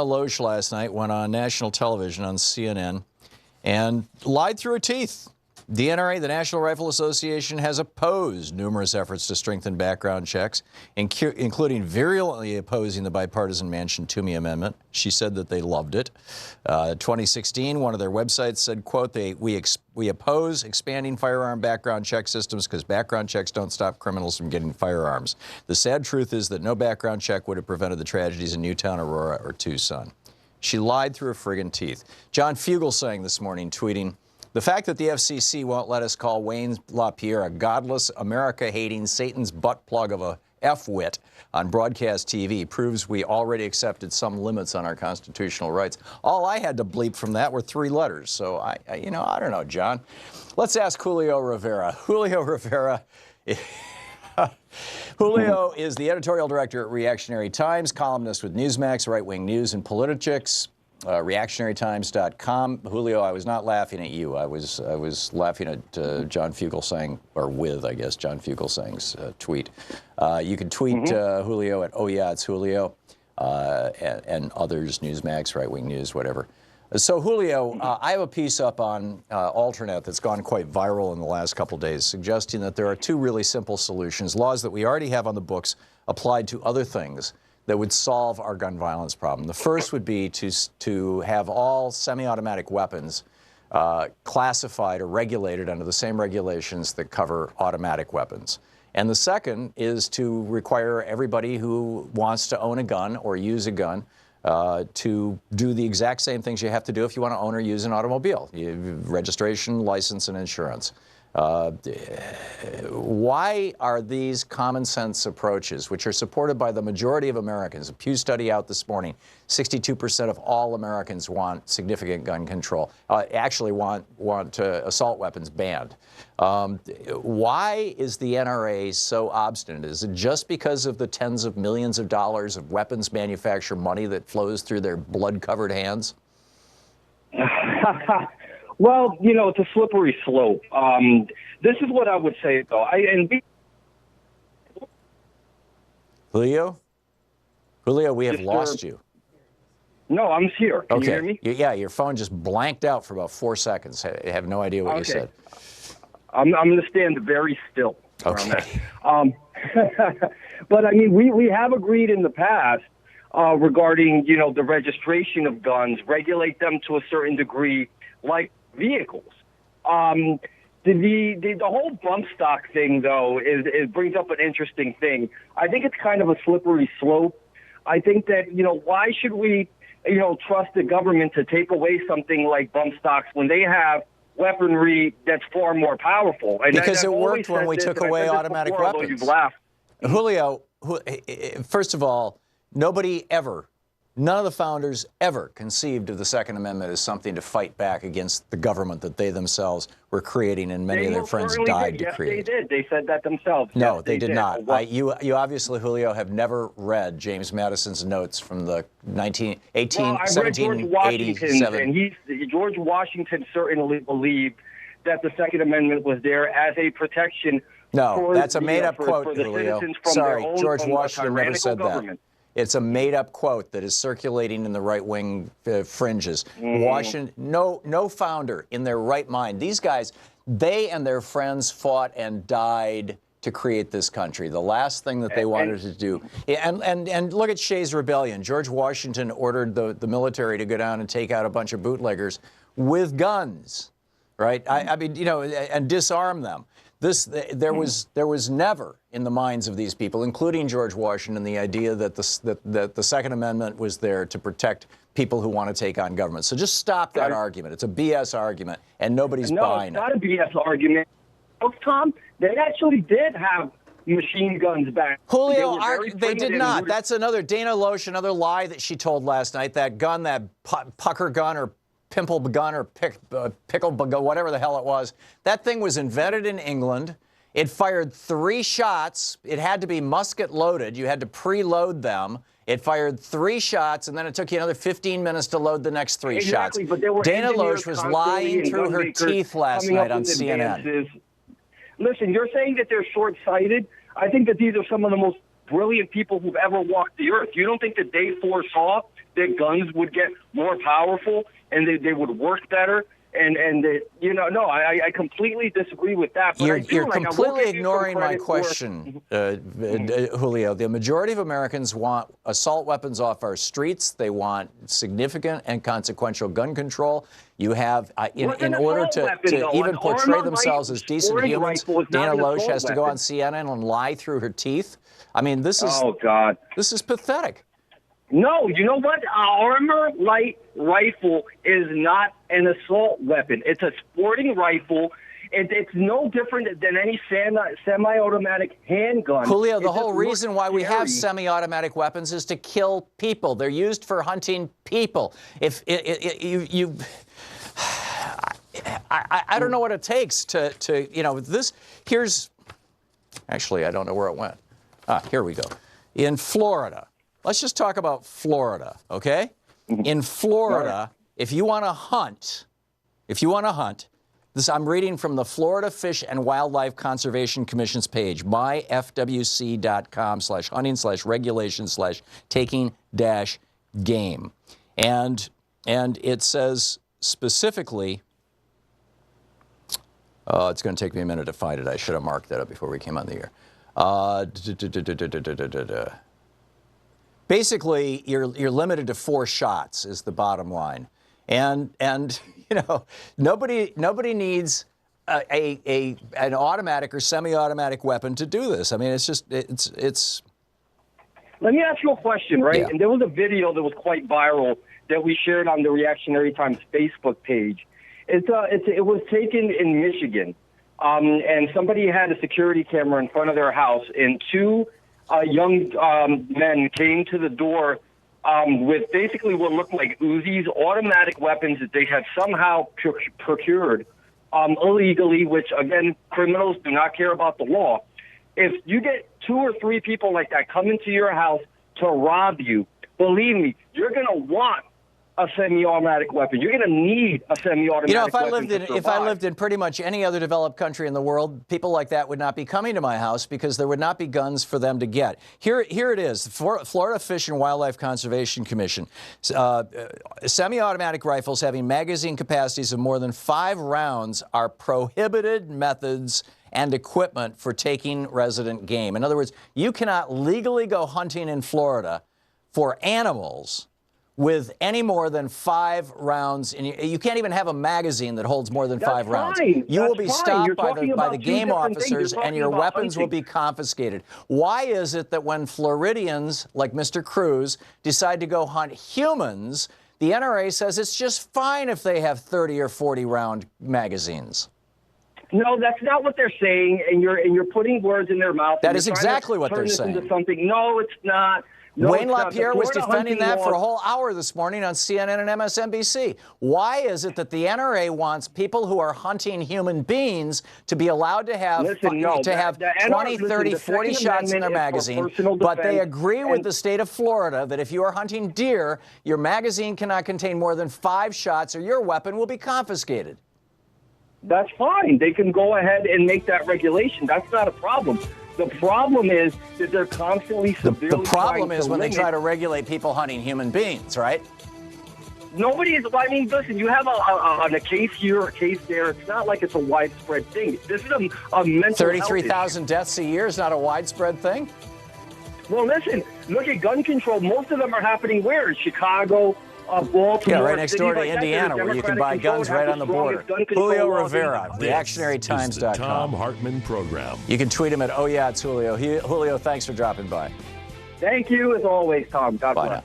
Loesch last night went on national television on CNN and lied through her teeth. The NRA, the National Rifle Association, has opposed numerous efforts to strengthen background checks, including virulently opposing the bipartisan Manchin-Toomey Amendment. She said that they loved it. 2016, one of their websites said, quote, we oppose expanding firearm background check systems because background checks don't stop criminals from getting firearms. The sad truth is that no background check would have prevented the tragedies in Newtown, Aurora, or Tucson. She lied through her friggin' teeth. John Fugelsang this morning tweeting, the fact that the FCC won't let us call Wayne LaPierre a godless, America-hating, Satan's butt plug of a F-wit on broadcast TV proves we already accepted some limits on our constitutional rights. All I had to bleep from that were 3 letters. So, I don't know, John. Let's ask Julio Rivera. Julio Rivera. Julio is the editorial director at Reactionary Times, columnist with Newsmax, right-wing news and politics. ReactionaryTimes.com. Julio, I was not laughing at you. I was laughing at John Fugelsang, or with, I guess, John Fugelsang's tweet. You can tweet Julio at, oh yeah, it's Julio, and others, Newsmax, right-wing news, whatever. So, Julio, I have a piece up on Alternet that's gone quite viral in the last couple days, suggesting that there are 2 really simple solutions, laws that we already have on the books applied to other things that would solve our gun violence problem. The first would be to have all semi-automatic weapons classified or regulated under the same regulations that cover automatic weapons. And the second is to require everybody who wants to own a gun or use a gun to do the exact same things you have to do if you want to own or use an automobile, registration, license, and insurance. Why are these common sense approaches, which are supported by the majority of Americans, a Pew study out this morning, 62% of all Americans want significant gun control, actually want assault weapons banned. Why is the NRA so obstinate? Is it just because of the tens of millions of dollars of weapons manufacturer money that flows through their blood-covered hands? Well, it's a slippery slope. This is what I would say, though. Julio, we have lost you. No, I'm here. Can you hear me? Yeah, your phone just blanked out for about 4 seconds. I have no idea what you said. I'm going to stand very still. Okay. But, I mean, we have agreed in the past regarding, the registration of guns, regulate them to a certain degree, like vehicles. The whole bump stock thing, though, it brings up an interesting thing. I think it's kind of a slippery slope. I think that, why should we, trust the government to take away something like bump stocks when they have weaponry that's far more powerful? And because it worked when we took away automatic weapons. You've laughed. Julio, first of all, none of the founders ever conceived of the Second Amendment as something to fight back against the government that they themselves were creating, and many of their friends died to create. Yes, they did. They said that themselves. No, they did not. You obviously, Julio, have never read James Madison's notes from the 1787. And George Washington certainly believed that the Second Amendment was there as a protection. No, that's a made-up quote, Julio. Sorry, George Washington never said that. It's a made-up quote that is circulating in the right-wing fringes. Washington, no founder in their right mind. These guys, they and their friends fought and died to create this country. The last thing that they wanted to do. And look at Shays' Rebellion. George Washington ordered the military to go down and take out a bunch of bootleggers with guns, right? I mean, and disarm them. There was never in the minds of these people, including George Washington, the idea that the Second Amendment was there to protect people who want to take on government. So just stop that argument. It's a BS argument, and nobody's buying it. No, it's not a BS argument. Oh, Tom, they actually did have machine guns back. Julio, they did not. That's another Dana Loesch, another lie that she told last night. That gun, that pucker gun or pimple gun or pickle gun, whatever the hell it was. That thing was invented in England. It fired 3 shots. It had to be musket loaded. You had to preload them. It fired 3 shots, and then it took you another 15 minutes to load the next 3 shots. But Dana Loesch was lying through her teeth last night on CNN. Listen, you're saying that they're short-sighted. I think that these are some of the most brilliant people who've ever walked the earth. You don't think that they foresaw that guns would get more powerful and they would work better. I completely disagree with that. But you're completely ignoring my question, Julio. The majority of Americans want assault weapons off our streets. They want significant and consequential gun control. You have, in order to even portray themselves as decent humans, Dana Loesch has to go on CNN and lie through her teeth. I mean, this is this is pathetic. No, you know what? An armor light rifle is not an assault weapon. It's a sporting rifle. It's no different than any semi-automatic handgun. Julio, the whole reason why we have semi-automatic weapons is to kill people. They're used for hunting people. If I don't know what it takes to this. Here's actually, I don't know where it went. Here we go. In Florida. Let's just talk about Florida, okay? In Florida, if you want to hunt, this I'm reading from the Florida Fish and Wildlife Conservation Commission's page, myfwc.com/hunting/regulation/taking-game. And it says specifically, it's going to take me a minute to find it. I should have marked that up before we came on the air. Basically, you're limited to 4 shots is the bottom line, and nobody needs an automatic or semi-automatic weapon to do this. I mean, it's just it's. Let me ask you a question, right? Yeah. And there was a video that was quite viral that we shared on the Reactionary Times Facebook page. It was taken in Michigan, and somebody had a security camera in front of their house, and 2 young men came to the door with basically what looked like Uzis, automatic weapons that they had somehow procured illegally, which, again, criminals do not care about the law. If you get 2 or 3 people like that come into your house to rob you, believe me, you're going to want a semi-automatic weapon. You're going to need a semi-automatic weapon. If I lived in pretty much any other developed country in the world, people like that would not be coming to my house because there would not be guns for them to get. Here it is, Florida Fish and Wildlife Conservation Commission. Semi-automatic rifles having magazine capacities of more than 5 rounds are prohibited methods and equipment for taking resident game. In other words, you cannot legally go hunting in Florida for animals with any more than 5 rounds. And you can't even have a magazine that holds more than 5 rounds. You will be stopped by the game officers, and your weapons will be confiscated. Why is it that when Floridians, like Mr. Cruz, decide to go hunt humans, the NRA says it's just fine if they have 30 or 40 round magazines? No, that's not what they're saying, and you're putting words in their mouth. That is exactly what they're saying. Into something. No, it's not. No, Wayne LaPierre was defending that for a whole hour this morning on CNN and MSNBC. Why is it that the NRA wants people who are hunting human beings to be allowed to have 20, 30, 40 shots in their magazine, but they agree with the state of Florida that if you are hunting deer, your magazine cannot contain more than 5 shots or your weapon will be confiscated? That's fine. They can go ahead and make that regulation. That's not a problem. The problem is that they're constantly severely The problem is when they try to regulate people hunting human beings, right? Nobody is. I mean, listen, you have a case here or a case there. It's not like it's a widespread thing. This is a mental 33,000 deaths a year is not a widespread thing? Well, listen, look at gun control. Most of them are happening where? In Chicago, Baltimore. Yeah, right next door to Indiana, where you can buy guns right on the border. Julio Rivera, reactionarytimes.com. The Thom Hartmann Program. You can tweet him at, oh yeah, it's Julio. Julio, thanks for dropping by. Thank you, as always, Tom. God bless. Bye now.